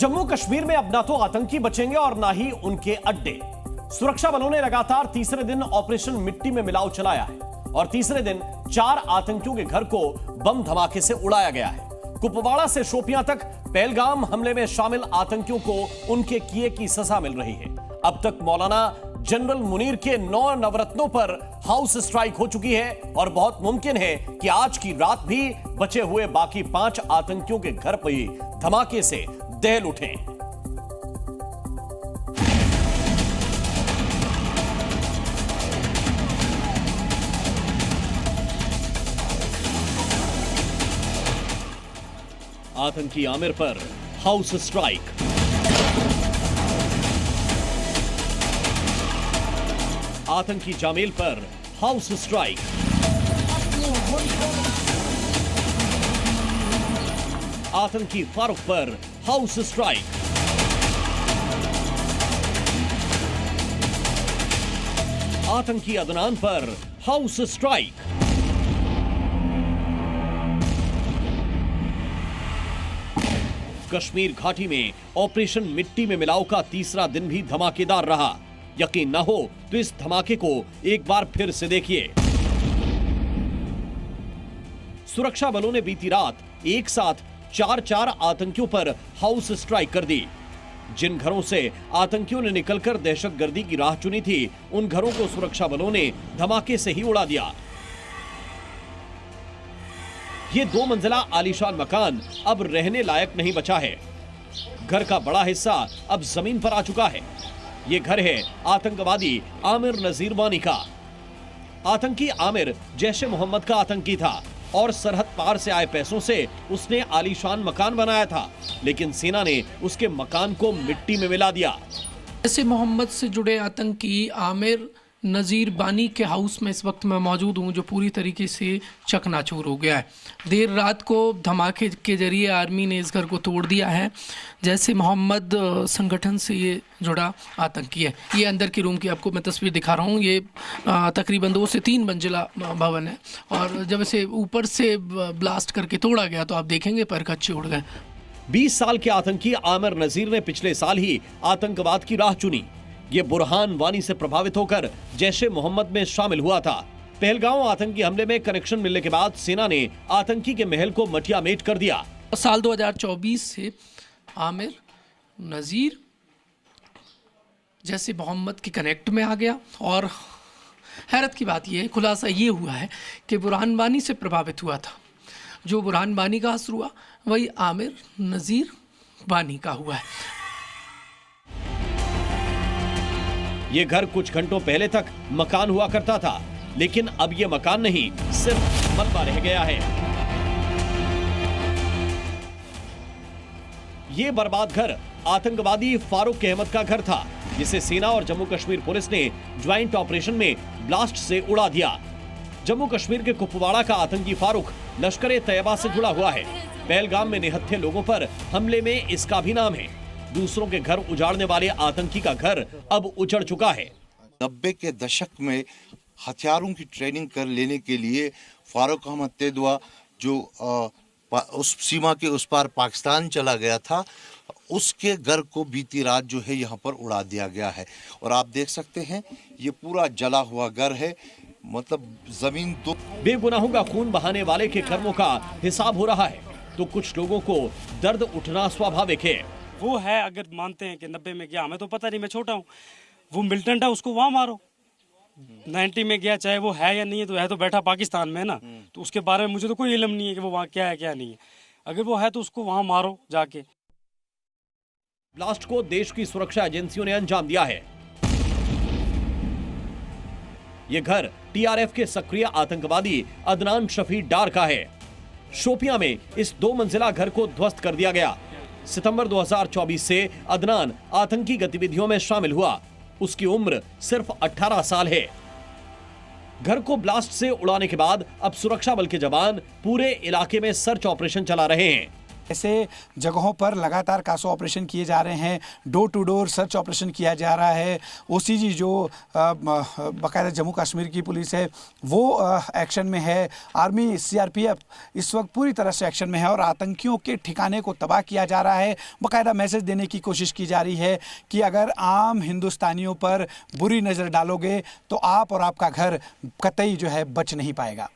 जम्मू कश्मीर में अब ना तो आतंकी बचेंगे और ना ही उनके अड्डे। सुरक्षा बलों ने लगातार तीसरे दिन ऑपरेशन मिट्टी में मिलाओ चलाया है और तीसरे दिन 4 आतंकियों के घर को बम धमाके से उड़ाया गया है। कुपवाड़ा से शोपियां तक पहलगाम हमले में शामिल आतंकियों को उनके किए की सजा मिल रही है। अब तक मौलाना जनरल मुनीर के 9 नवरत्नों पर हाउस स्ट्राइक हो चुकी है और बहुत मुमकिन है कि आज की रात भी बचे हुए बाकी 5 आतंकियों के घर पर ही धमाके से दहल उठे। आतंकी आमिर पर हाउस स्ट्राइक। आतंकी जामेल पर हाउस स्ट्राइक। आतंकी फारूक पर हाउस स्ट्राइक। आतंकी अदनान पर हाउस स्ट्राइक। कश्मीर घाटी में ऑपरेशन मिट्टी में मिलाओ का तीसरा दिन भी धमाकेदार रहा। यकीन न हो तो इस धमाके को एक बार फिर से देखिए। सुरक्षा बलों ने बीती रात एक साथ 4 आतंकियों पर हाउस स्ट्राइक कर दी। जिन घरों से आतंकियों ने निकलकर दहशतगर्दी की राह चुनी थी, उन घरों को सुरक्षा बलों ने धमाके से ही उड़ा दिया। ये 2 मंजिला आलीशान मकान अब रहने लायक नहीं बचा है। घर का बड़ा हिस्सा अब जमीन पर आ चुका है। ये घर है आतंकवादी आमिर नजीर वानी का। आतंकी आमिर जैश ए मोहम्मद का आतंकी था और सरहद पार से आए पैसों से उसने आलीशान मकान बनाया था, लेकिन सेना ने उसके मकान को मिट्टी में मिला दिया। जैश ए मोहम्मद से जुड़े आतंकी आमिर नज़ीर बानी के हाउस में इस वक्त मैं मौजूद हूँ, जो पूरी तरीके से चकनाचूर हो गया है। देर रात को धमाके के जरिए आर्मी ने इस घर को तोड़ दिया है। जैसे मोहम्मद संगठन से ये जुड़ा आतंकी है। ये अंदर के रूम की आपको मैं तस्वीर दिखा रहा हूँ। ये तकरीबन 2 से 3 मंजिला भवन है और जब इसे ऊपर से ब्लास्ट करके तोड़ा गया तो आप देखेंगे पैर कच्चे उड़ गए। 20 साल के आतंकी आमिर नजीर ने पिछले साल ही आतंकवाद की राह चुनी। ये बुरहान वानी से प्रभावित होकर जैश ए मोहम्मद में शामिल हुआ था। पहलगाम आतंकी हमले में कनेक्शन मिलने के बाद सेना ने आतंकी के महल को मटियामेट कर दिया। साल 2024 से आमिर नजीर जैश ए मोहम्मद के कनेक्ट में आ गया और हैरत की बात यह है, खुलासा ये हुआ है कि बुरहान वानी से प्रभावित हुआ था। जो बुरहान वानी का असर हुआ वही आमिर नजीर वानी का हुआ है। ये घर कुछ घंटों पहले तक मकान हुआ करता था, लेकिन अब ये मकान नहीं, सिर्फ मलबा रह गया है। ये बर्बाद घर आतंकवादी फारूक अहमद का घर था, जिसे सेना और जम्मू कश्मीर पुलिस ने ज्वाइंट ऑपरेशन में ब्लास्ट से उड़ा दिया। जम्मू कश्मीर के कुपवाड़ा का आतंकी फारूक लश्कर ए तैयबा से जुड़ा हुआ है। पहलगाम में निहत्थे लोगों पर हमले में इसका भी नाम है। दूसरों के घर उजाड़ने वाले आतंकी का घर अब उजड़ चुका है। 90 के दशक में हथियारों की ट्रेनिंग कर लेने के लिए फारूक अहमद तेदवा जो उस सीमा के उस पार पाकिस्तान चला गया था, उसके घर को बीती रात जो है यहाँ पर उड़ा दिया गया है। और आप देख सकते हैं ये पूरा जला हुआ घर है, मतलब जमीन तो। बेगुनाहों का खून बहाने वाले के कर्मों का हिसाब हो रहा है तो कुछ लोगों को दर्द उठना स्वाभाविक है। वो है, अगर मानते हैं कि 90 में गया, हमें तो पता नहीं, मैं छोटा हूँ। वो मिलिटेंट है, उसको वहाँ मारो। 90 में गया, चाहे वो है या नहीं है तो बैठा पाकिस्तान में ना, तो उसके बारे में मुझे तो कोई इल्म नहीं है कि वो वहाँ क्या है क्या नहीं है। अगर वो है तो उसको वहाँ मारो जाके। ब्लास्ट को देश की सुरक्षा एजेंसियों ने अंजाम दिया है। ये घर टीआरएफ के सक्रिय आतंकवादी अदनान शफी डार का है। शोपियां में इस 2 मंजिला घर को ध्वस्त कर दिया गया। सितंबर 2024 से अदनान आतंकी गतिविधियों में शामिल हुआ। उसकी उम्र सिर्फ 18 साल है। घर को ब्लास्ट से उड़ाने के बाद अब सुरक्षा बल के जवान पूरे इलाके में सर्च ऑपरेशन चला रहे हैं। ऐसे जगहों पर लगातार कासो ऑपरेशन किए जा रहे हैं, door to door search operation किया जा रहा है। ओसीजी जो बाकायदा जम्मू कश्मीर की पुलिस है वो एक्शन में है। आर्मी सीआरपीएफ इस वक्त पूरी तरह से एक्शन में है और आतंकियों के ठिकाने को तबाह किया जा रहा है। बाकायदा मैसेज देने की कोशिश की जा रही है कि अगर आम हिंदुस्तानियों पर बुरी नज़र डालोगे तो आप और आपका घर कतई जो है बच नहीं पाएगा।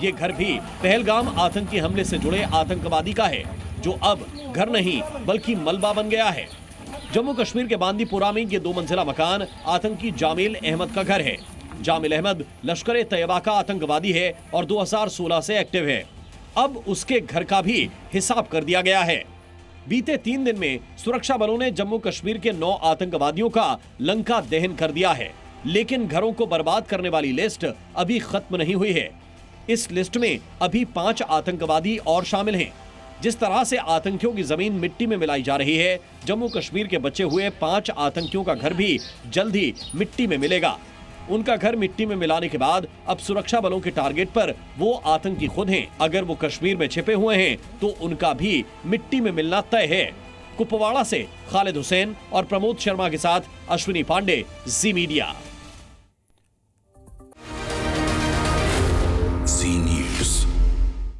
ये घर भी पहलगाम आतंकी हमले से जुड़े आतंकवादी का है, जो अब घर नहीं बल्कि मलबा बन गया है। जम्मू कश्मीर के बांदीपुरा में ये 2 मंजिला मकान आतंकी जामिल अहमद का घर है। जामिल अहमद लश्कर ए तैयबा का आतंकवादी है और 2016 से एक्टिव है। अब उसके घर का भी हिसाब कर दिया गया है। बीते 3 दिन में सुरक्षा बलों ने जम्मू कश्मीर के 9 आतंकवादियों का लंका दहन कर दिया है, लेकिन घरों को बर्बाद करने वाली लिस्ट अभी खत्म नहीं हुई है। इस लिस्ट में अभी 5 आतंकवादी और शामिल हैं। जिस तरह से आतंकियों की जमीन मिट्टी में मिलाई जा रही है, जम्मू कश्मीर के बचे हुए 5 आतंकियों का घर भी जल्द ही मिट्टी में मिलेगा। उनका घर मिट्टी में मिलाने के बाद अब सुरक्षा बलों के टारगेट पर वो आतंकी खुद हैं। अगर वो कश्मीर में छिपे हुए हैं तो उनका भी मिट्टी में मिलना तय है। कुपवाड़ा से खालिद हुसैन और प्रमोद शर्मा के साथ अश्विनी पांडे, जी मीडिया।